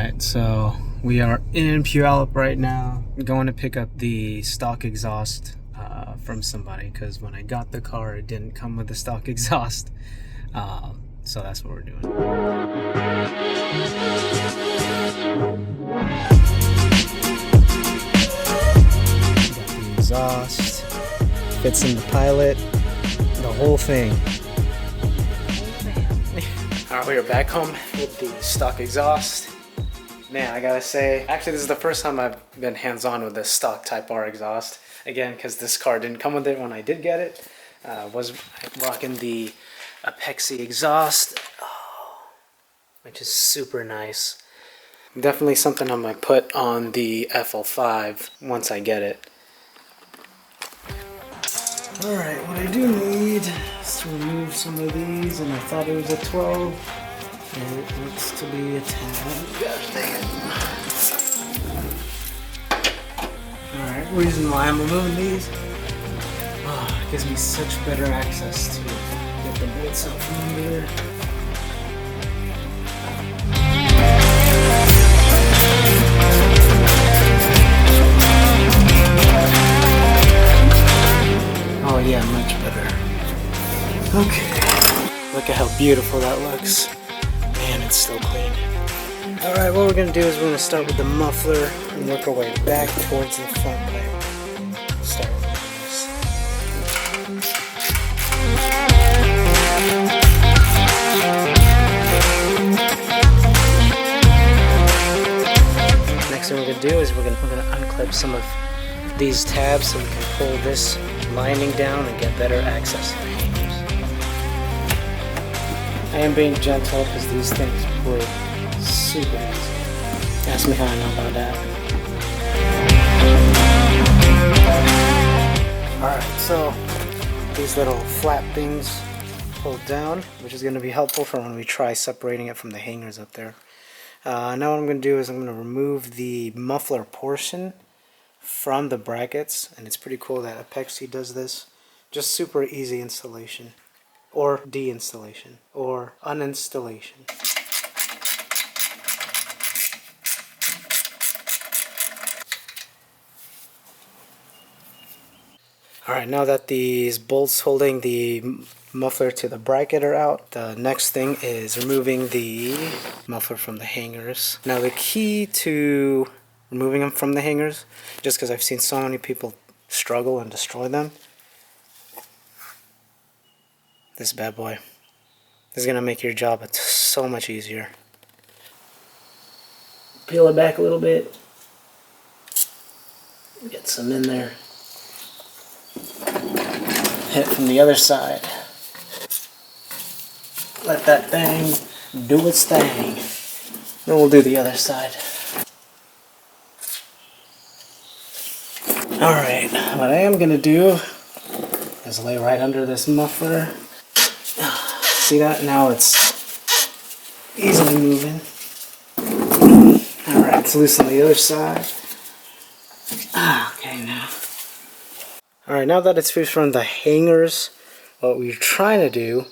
Alright, so we are in Puyallup right now. I'm going to pick up the stock exhaust from somebody because when I got the car, it didn't come with the stock exhaust. So that's what we're doing. Got the exhaust, fits in the Pilot, the whole thing. Alright, we are back home with the stock exhaust. Man, I gotta say, actually this is the first time I've been hands-on with this stock Type R exhaust. Again, because this car didn't come with it when I did get it. Was rocking the apexi exhaust, which is super nice. Definitely something I might put on the FL5 once I get it. Alright, what I do need is to remove some of these, and I thought it was a 12. And it looks to be a 10. Gosh dang it. Alright, reason why I'm removing these, it gives me such better access to get the bolts out from under there. Oh yeah, much better. Okay, look at how beautiful that looks. Man, it's still clean. Alright, what we're going to do is we're going to start with the muffler and work our way back towards the front pipe. Start with this. Next thing we're going to do is we're going to unclip some of these tabs so we can pull this lining down and get better access to the hangers. I am being gentle because these things break super easy. Ask me how I know about that. Alright, so these little flap things pulled down, which is going to be helpful for when we try separating it from the hangers up there. Now what I'm going to do is I'm going to remove the muffler portion from the brackets, and it's pretty cool that apexi does this. Just super easy installation. Or deinstallation, or uninstallation. Alright, now that these bolts holding the muffler to the bracket are out, the next thing is removing the muffler from the hangers. Now the key to removing them from the hangers, just because I've seen so many people struggle and destroy them, this bad boy. This is going to make your job so much easier. Peel it back a little bit. Get some in there. Hit it from the other side. Let that thing do its thing. Then we'll do the other side. Alright, what I am going to do is lay right under this muffler. See that? Now it's easily moving. Alright, let's loosen the other side. Okay, now. Alright, now that it's free from the hangers, what we're trying to do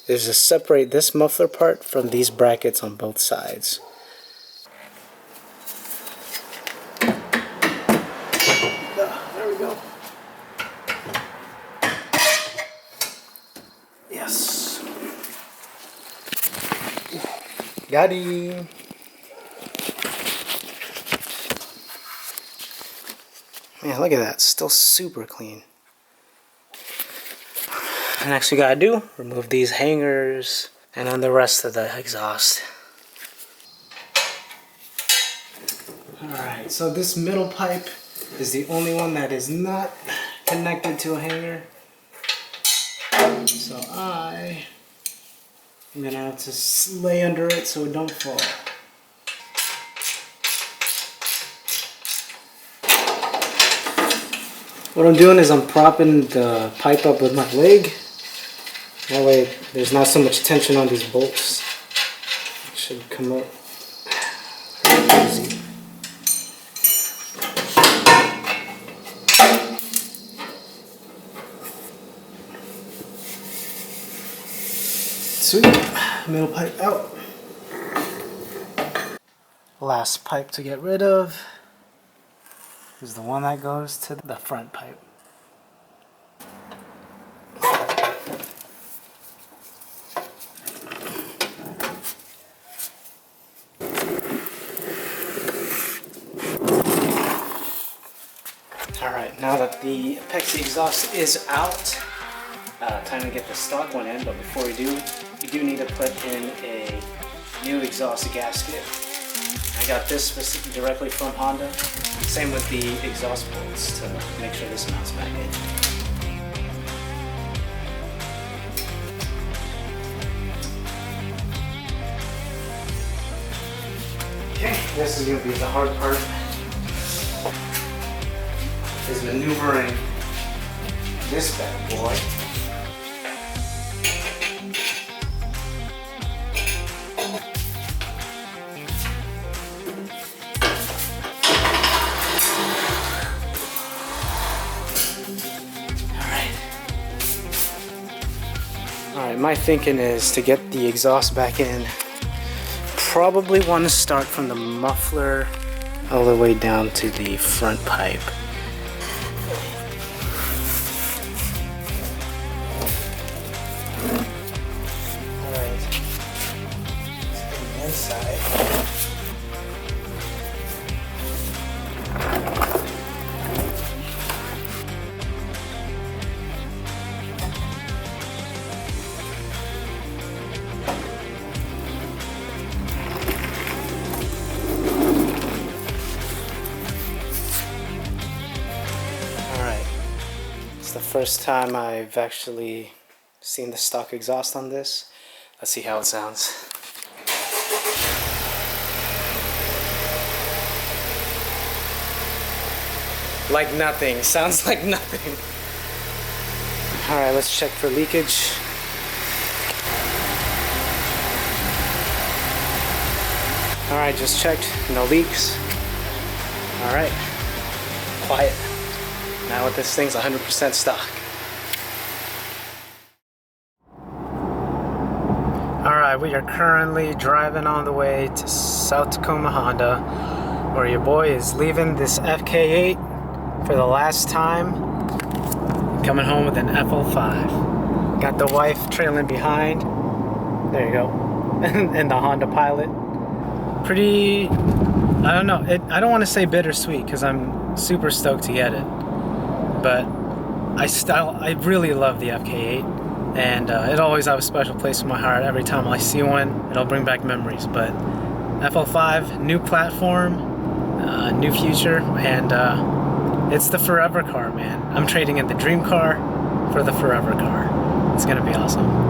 is to separate this muffler part from these brackets on both sides. There we go. Yes. Got him. Man, look at that. Still super clean. Next we gotta do, remove these hangers and then the rest of the exhaust. Alright, so this middle pipe is the only one that is not connected to a hanger. So I'm gonna have to lay under it so it don't fall. What I'm doing is I'm propping the pipe up with my leg. That way there's not so much tension on these bolts. It should come up easy. Sweet, middle pipe out. Last pipe to get rid of is the one that goes to the front pipe. Alright, now that the apexi exhaust is out, time to get the stock one in, but before we do need to put in a new exhaust gasket. I got this directly from Honda. Same with the exhaust bolts to make sure this mounts back in. Okay, this is going to be the hard part. Is maneuvering this bad boy. Alright, my thinking is to get the exhaust back in, probably want to start from the muffler all the way down to the front pipe. The first time I've actually seen the stock exhaust on this. Let's see how it sounds. Like nothing. Sounds like nothing. Alright, let's check for leakage. Alright, just checked. No leaks. Alright. Quiet. Now with this thing's 100% stock. Alright, we are currently driving on the way to South Tacoma Honda, where your boy is leaving this FK8 for the last time, coming home with an FL5. Got the wife trailing behind. There you go. And the Honda Pilot. Pretty, I don't know, I don't want to say bittersweet because I'm super stoked to get it. But I really love the FK8, and it always has a special place in my heart. Every time I see one, it'll bring back memories. But FL5, new platform, new future, and it's the forever car, man. I'm trading in the dream car for the forever car. It's gonna be awesome.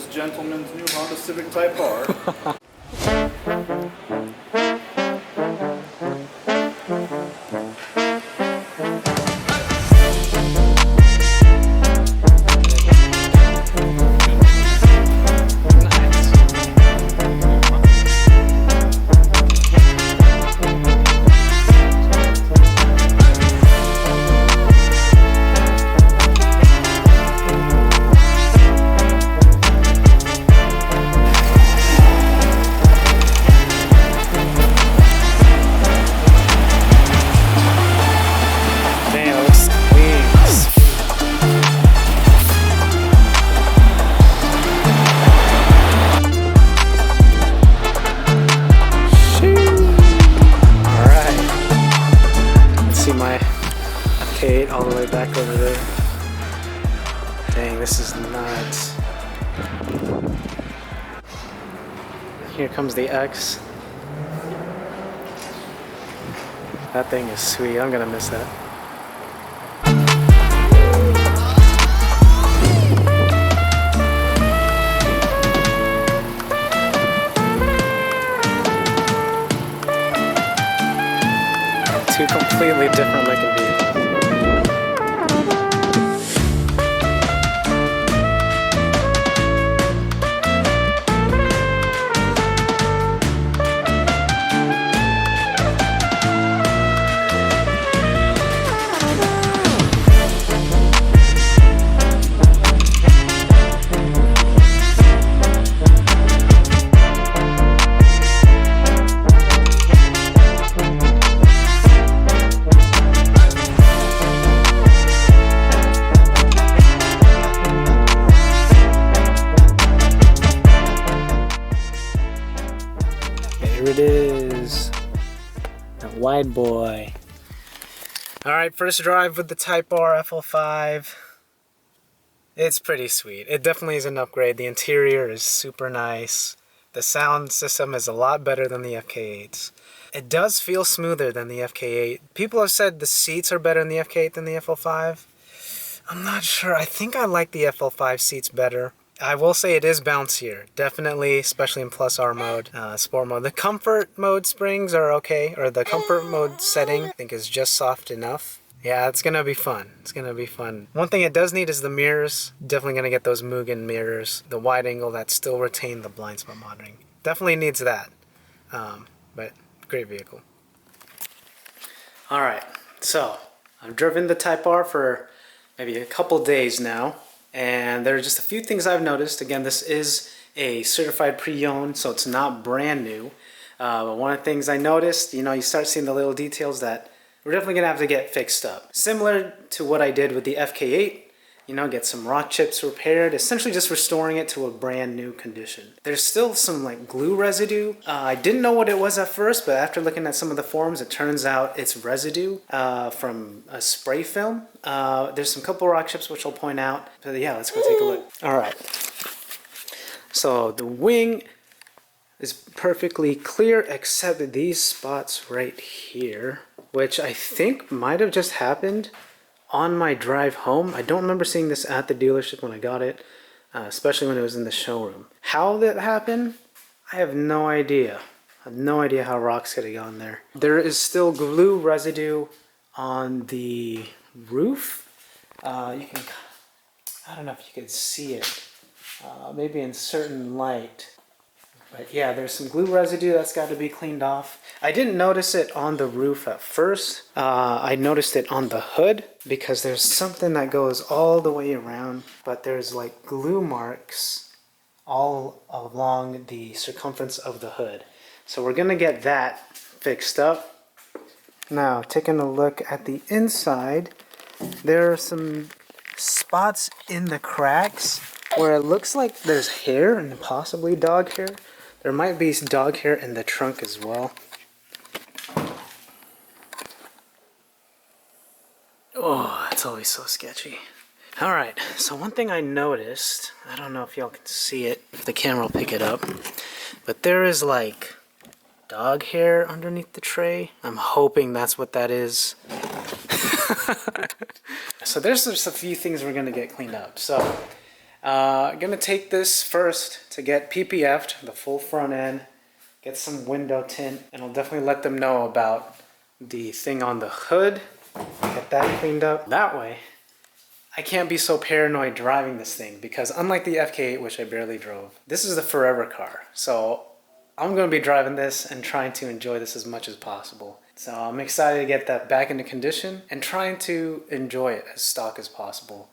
Gentleman's new Honda Civic Type R. All the way back over there. Dang, this is nuts. Here comes the X. That thing is sweet. I'm gonna miss that. wide boy. Alright, first drive with the Type R FL5. It's pretty sweet. It definitely is an upgrade. The interior is super nice. The sound system is a lot better than the FK8s. It does feel smoother than the FK8. People have said the seats are better in the FK8 than the FL5. I'm not sure. I think I like the FL5 seats better. I will say it is bouncier. Definitely, especially in Plus R mode, Sport mode. The Comfort mode springs are okay, or the Comfort mode setting I think is just soft enough. Yeah, it's gonna be fun. It's gonna be fun. One thing it does need is the mirrors. Definitely gonna get those Mugen mirrors. The wide angle that still retain the blind spot monitoring. Definitely needs that. But great vehicle. Alright, so I've driven the Type R for maybe a couple days now. And there are just a few things I've noticed. Again, this is a certified pre-owned, so it's not brand new. But one of the things I noticed, you start seeing the little details that we're definitely gonna have to get fixed up. Similar to what I did with the FK8, get some rock chips repaired, essentially just restoring it to a brand new condition. There's still some like glue residue. I didn't know what it was at first, but after looking at some of the forums, it turns out it's residue from a spray film. There's some couple rock chips which I'll point out. But yeah, let's go take a look. All right. So the wing is perfectly clear except these spots right here, which I think might have just happened on my drive home. I don't remember seeing this at the dealership when I got it, especially when it was in the showroom. How that happened, I have no idea. I have no idea how rocks could have gone there. There is still glue residue on the roof. I don't know if you can see it, maybe in certain light. But yeah, there's some glue residue that's got to be cleaned off. I didn't notice it on the roof at first. I noticed it on the hood because there's something that goes all the way around, but there's like glue marks all along the circumference of the hood. So we're gonna get that fixed up. Now, taking a look at the inside, there are some spots in the cracks where it looks like there's hair and possibly dog hair. There might be dog hair in the trunk as well. Oh, it's always so sketchy. Alright, so one thing I noticed, I don't know if y'all can see it, if the camera will pick it up, but there is like dog hair underneath the tray. I'm hoping that's what that is. So there's just a few things we're gonna get cleaned up. So, I'm gonna take this first to get PPF'd, the full front end, get some window tint, and I'll definitely let them know about the thing on the hood, get that cleaned up. That way, I can't be so paranoid driving this thing because unlike the FK8, which I barely drove, this is the forever car. So I'm gonna be driving this and trying to enjoy this as much as possible. So I'm excited to get that back into condition and trying to enjoy it as stock as possible.